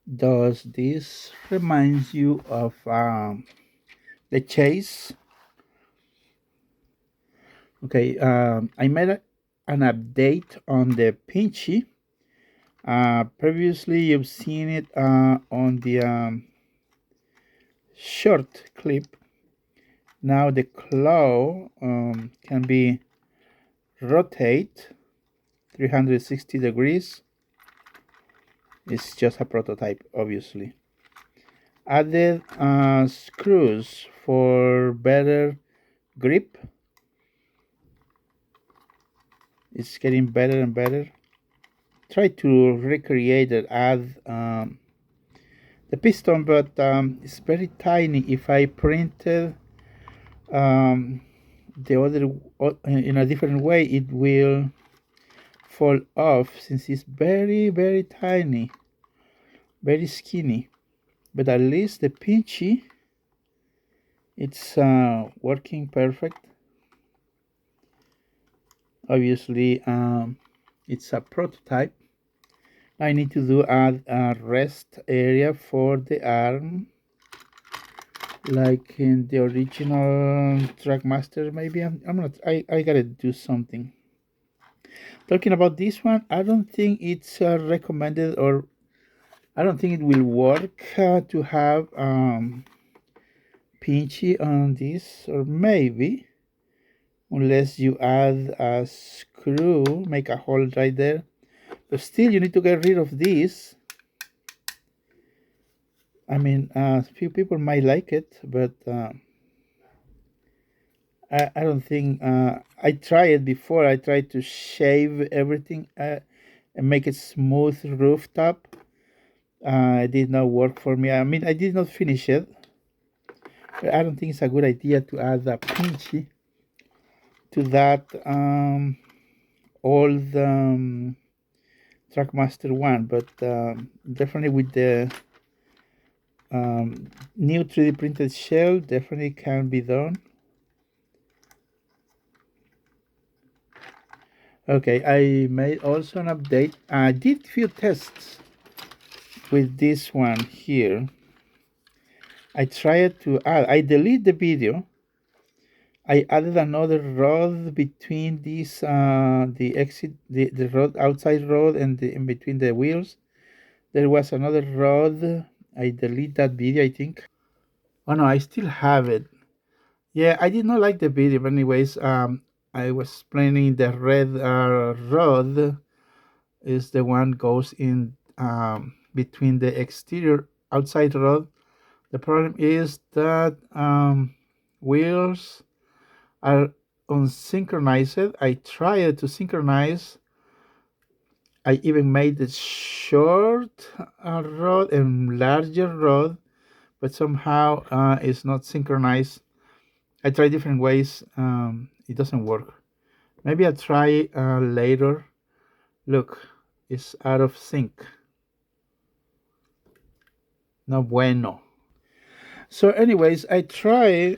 Does this reminds you of the chase? Okay, I made an update on the Pinchy. Previously, you've seen it on the short clip. Now the claw can be rotate 360 degrees. It's just a prototype, obviously. Added screws for better grip. It's getting better and better. Try to recreate it, add the piston, but it's very tiny. If I printed the other in a different way, it will fall off since it's very tiny, very skinny. But at least the Pinchy, it's working perfect. Obviously, it's a prototype. I need to do add a rest area for the arm, like in the original Trackmaster. Maybe I'm not. I gotta do something. Talking about this one, I don't think it's recommended, or I don't think it will work to have Pinchy on this, or maybe unless you add a screw, make a hole right there. But still, you need to get rid of this. I mean, few people might like it, but I don't think. I tried it before. I tried to shave everything and make it smooth rooftop. It did not work for me. I mean, I did not finish it. But I don't think it's a good idea to add a Pinchy to that old Trackmaster one. But definitely with the new 3D printed shell, definitely can be done. Okay, I made also an update. I did few tests with this one here. I tried to add, I delete the video. I added another rod between these, the rod, outside rod, and in between the wheels. There was another rod. I delete that video, I think. Oh no, I still have it. Yeah, I did not like the video, but anyways, I was explaining the red rod is the one goes in between the exterior outside rod. The problem is that wheels are unsynchronized. I tried to synchronize. I even made the short rod and larger rod, but somehow it's not synchronized. I tried different ways. It doesn't work. Maybe I'll try later. Look, it's out of sync. No bueno. So, anyways, I try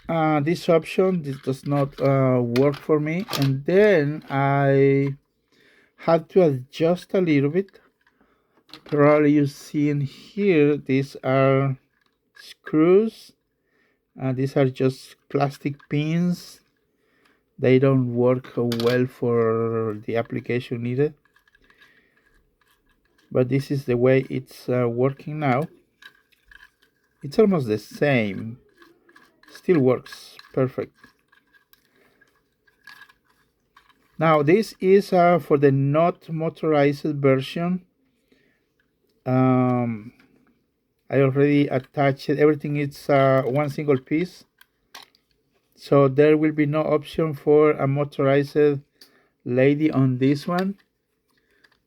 this option. This does not work for me, and then I had to adjust a little bit. Probably you see in here, these are screws. These are just plastic pins. They don't work well for the application needed. But this is the way it's working now. It's almost the same. Still works perfect. Now this is for the not motorized version. I already attached it. Everything is one single piece. So there will be no option for a motorized lady on this one.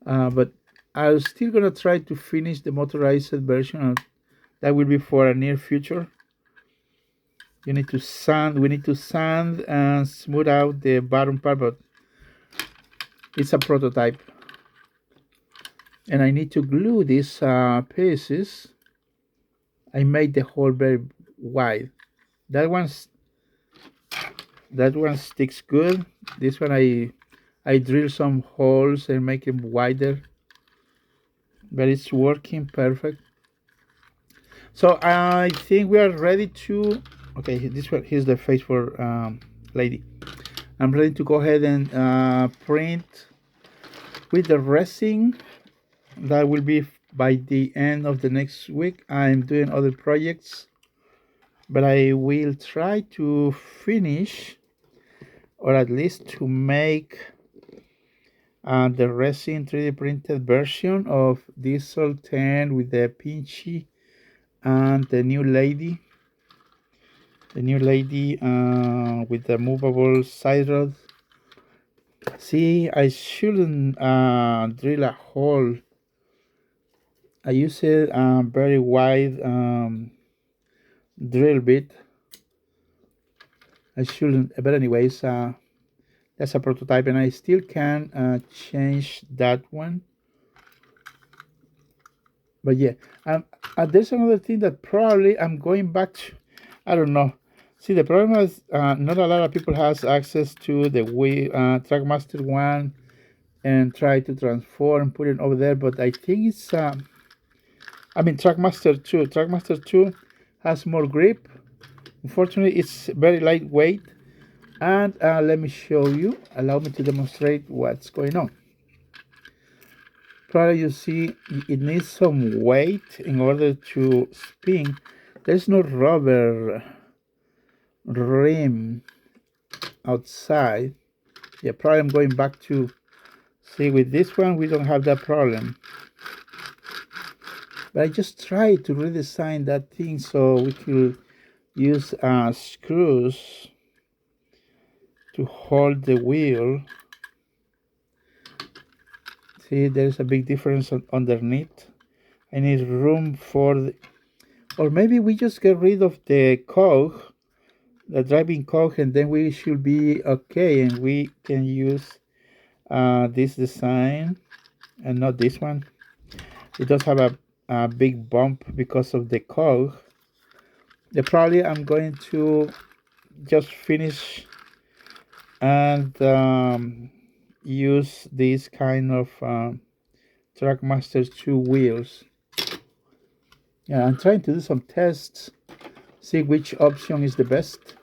But I'm still gonna try to finish the motorized version. That will be for a near future. You need to sand. We need to sand and smooth out the bottom part, but it's a prototype, and I need to glue these pieces. I made the hole very wide. That one's that one sticks good. This one I drill some holes and make them wider. but it's working perfect. So I think we are ready to. Okay, this one here's the face for lady. I'm ready to go ahead and print with the resin. That will be by the end of the next week. I'm doing other projects, but I will try to finish, or at least to make the resin 3D printed version of Diesel 10 with the Pinchy and the new lady. The new lady with the movable side rod. See, I shouldn't drill a hole. I use a very wide drill bit. I shouldn't, but anyways, that's a prototype, and I still can change that one. But yeah, there's another thing that probably I'm going back to. I don't know. See, the problem is not a lot of people has access to the Trackmaster one and try to transform, put it over there. But I think it's, I mean, Trackmaster 2. Trackmaster 2 has more grip. Unfortunately, it's very lightweight. And let me show you. Allow me to demonstrate what's going on. Probably you see it needs some weight in order to spin. There's no rubber rim outside. Yeah, probably I'm going back to see with this one we don't have that problem. But I just tried to redesign that thing so we could use screws to hold the wheel. See, there's a big difference underneath. I need room for the, or maybe we just get rid of the cog, the driving cog, and then we should be okay, and we can use this design and not this one. It does have a big bump because of the cog. Probably I'm going to just finish and use this kind of Trackmaster 2 wheels. Yeah, I'm trying to do some tests, see which option is the best.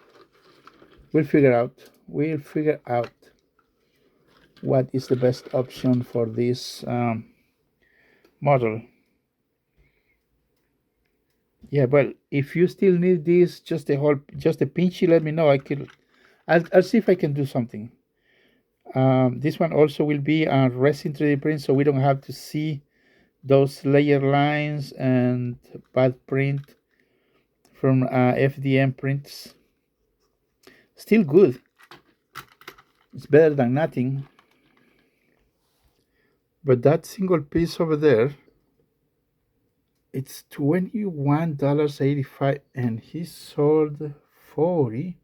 We'll figure out. We'll figure out what is the best option for this model. Yeah, well, if you still need this, just a Pinchy, let me know. I'll see if I can do something. This one also will be a resin 3D print, so we don't have to see those layer lines and bad print from FDM prints. Still good. It's better than nothing. But that single piece over there, it's $21.85, and he sold 40.